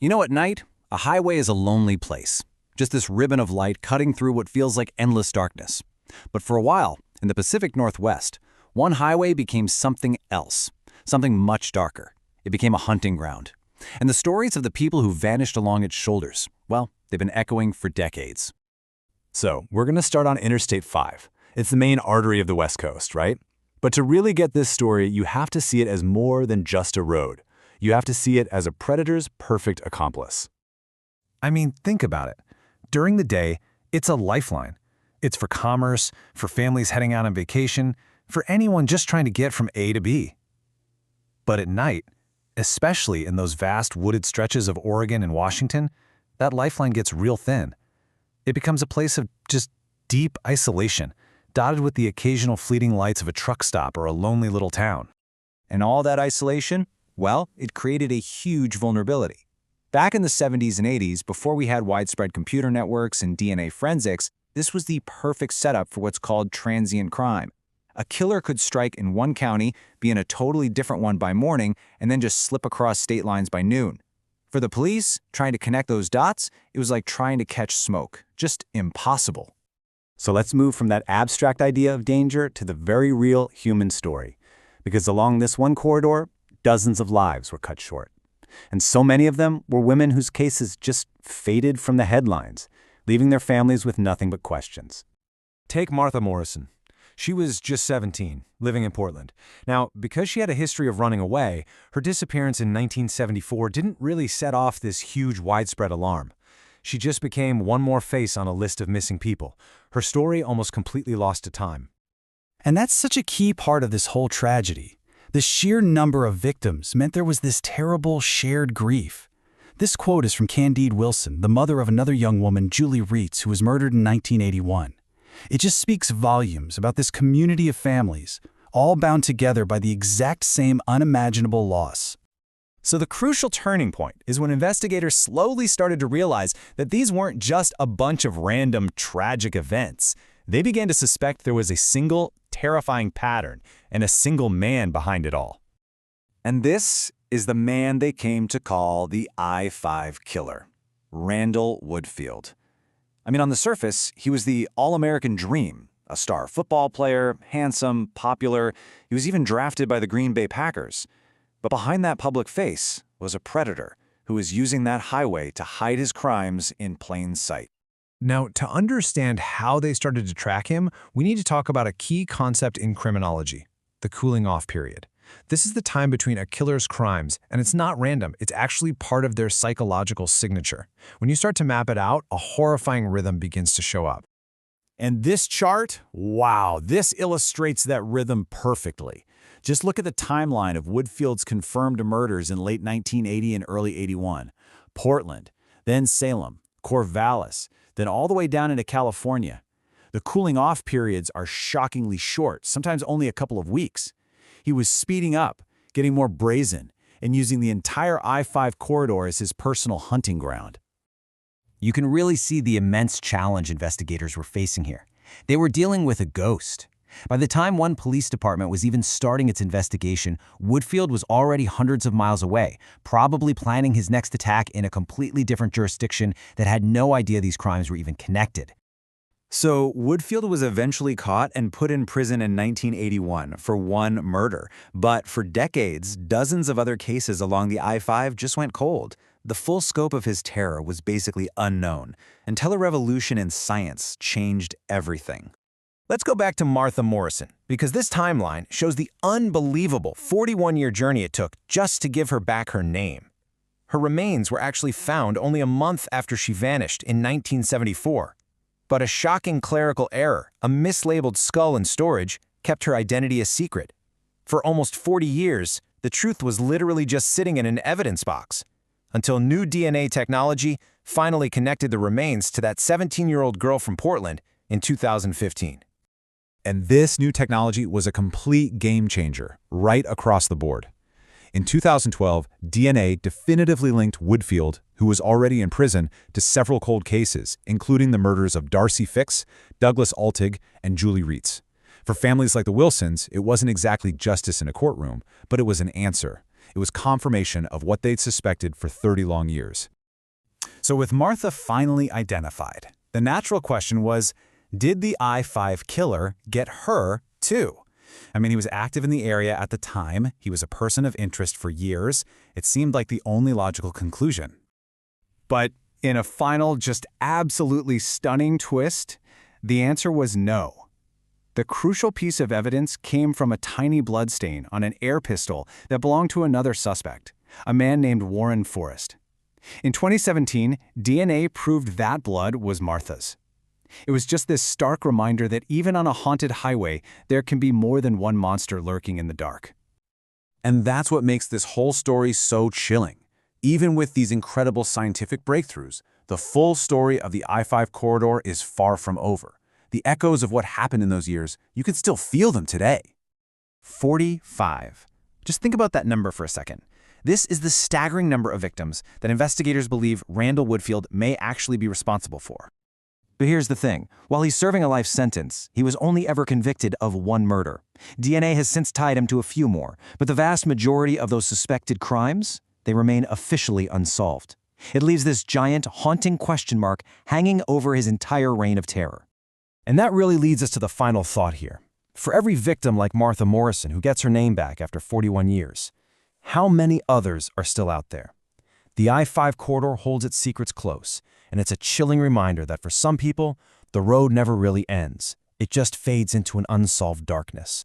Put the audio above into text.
At night, a highway is a lonely place. Just this ribbon of light cutting through what feels like endless darkness. But for a while, in the Pacific Northwest, one highway became something else, something much darker. It became a hunting ground. And the stories of the people who vanished along its shoulders, well, they've been echoing for decades. So, we're going to start on Interstate 5. It's the main artery of the West Coast, right? But to really get this story, you have to see it as more than just a road. You have to see it as a predator's perfect accomplice. I mean, think about it. During the day, it's a lifeline. It's for commerce, for families heading out on vacation, for anyone just trying to get from A to B. But at night, especially in those vast wooded stretches of Oregon and Washington, that lifeline gets real thin. It becomes a place of just deep isolation, dotted with the occasional fleeting lights of a truck stop or a lonely little town. And all that isolation, well, it created a huge vulnerability. Back in the 70s and 80s, before we had widespread computer networks and DNA forensics, this was the perfect setup for what's called transient crime. A killer could strike in one county, be in a totally different one by morning, and then just slip across state lines by noon. For the police, trying to connect those dots, it was like trying to catch smoke. Just impossible. So let's move from that abstract idea of danger to the very real human story. Because along this one corridor, dozens of lives were cut short. And so many of them were women whose cases just faded from the headlines, leaving their families with nothing but questions. Take Martha Morrison. She was just 17, living in Portland. Now, because she had a history of running away, her disappearance in 1974 didn't really set off this huge widespread alarm. She just became one more face on a list of missing people. Her story almost completely lost to time. And that's such a key part of this whole tragedy. The sheer number of victims meant there was this terrible shared grief. This quote is from Candide Wilson, the mother of another young woman, Julie Reitz, who was murdered in 1981. It just speaks volumes about this community of families, all bound together by the exact same unimaginable loss. So the crucial turning point is when investigators slowly started to realize that these weren't just a bunch of random tragic events. They began to suspect there was a single, terrifying pattern and a single man behind it all. And this is the man they came to call the I-5 killer, Randall Woodfield. I mean, on the surface, he was the all-American dream, a star football player, handsome, popular. He was even drafted by the Green Bay Packers. But behind that public face was a predator who was using that highway to hide his crimes in plain sight. Now, to understand how they started to track him, we need to talk about a key concept in criminology, the cooling-off period. This is the time between a killer's crimes, and it's not random. It's actually part of their psychological signature. When you start to map it out, a horrifying rhythm begins to show up. And this chart, wow, this illustrates that rhythm perfectly. Just look at the timeline of Woodfield's confirmed murders in late 1980 and early 81. Portland, then Salem, Corvallis, then all the way down into California. The cooling-off periods are shockingly short, sometimes only a couple of weeks. He was speeding up, getting more brazen, and using the entire I-5 corridor as his personal hunting ground. You can really see the immense challenge investigators were facing here. They were dealing with a ghost. By the time one police department was even starting its investigation, Woodfield was already hundreds of miles away, probably planning his next attack in a completely different jurisdiction that had no idea these crimes were even connected. So Woodfield was eventually caught and put in prison in 1981 for one murder. But for decades, dozens of other cases along the I-5 just went cold. The full scope of his terror was basically unknown, until a revolution in science changed everything. Let's go back to Martha Morrison, because this timeline shows the unbelievable 41-year journey it took just to give her back her name. Her remains were actually found only a month after she vanished in 1974. But a shocking clerical error, a mislabeled skull in storage, kept her identity a secret. For almost 40 years, the truth was literally just sitting in an evidence box, until new DNA technology finally connected the remains to that 17-year-old girl from Portland in 2015. And this new technology was a complete game changer, right across the board. In 2012, DNA definitively linked Woodfield, who was already in prison, to several cold cases, including the murders of Darcy Fix, Douglas Altig, and Julie Reitz. For families like the Wilsons, it wasn't exactly justice in a courtroom, but it was an answer. It was confirmation of what they'd suspected for 30 long years. So with Martha finally identified, the natural question was, did the I-5 killer get her too? I mean, he was active in the area at the time. He was a person of interest for years. It seemed like the only logical conclusion. But in a final, just absolutely stunning twist, the answer was no. The crucial piece of evidence came from a tiny bloodstain on an air pistol that belonged to another suspect, a man named Warren Forrest. In 2017, DNA proved that blood was Martha's. It was just this stark reminder that even on a haunted highway, there can be more than one monster lurking in the dark. And that's what makes this whole story so chilling. Even with these incredible scientific breakthroughs, the full story of the I-5 corridor is far from over. The echoes of what happened in those years, you can still feel them today. 45. Just think about that number for a second. This is the staggering number of victims that investigators believe Randall Woodfield may actually be responsible for. But here's the thing. While he's serving a life sentence, he was only ever convicted of one murder. DNA has since tied him to a few more, but the vast majority of those suspected crimes, they remain officially unsolved. It leaves this giant, haunting question mark hanging over his entire reign of terror. And that really leads us to the final thought here. For every victim like Martha Morrison who gets her name back after 41 years, how many others are still out there? The I-5 corridor holds its secrets close, and it's a chilling reminder that for some people, the road never really ends. It just fades into an unsolved darkness.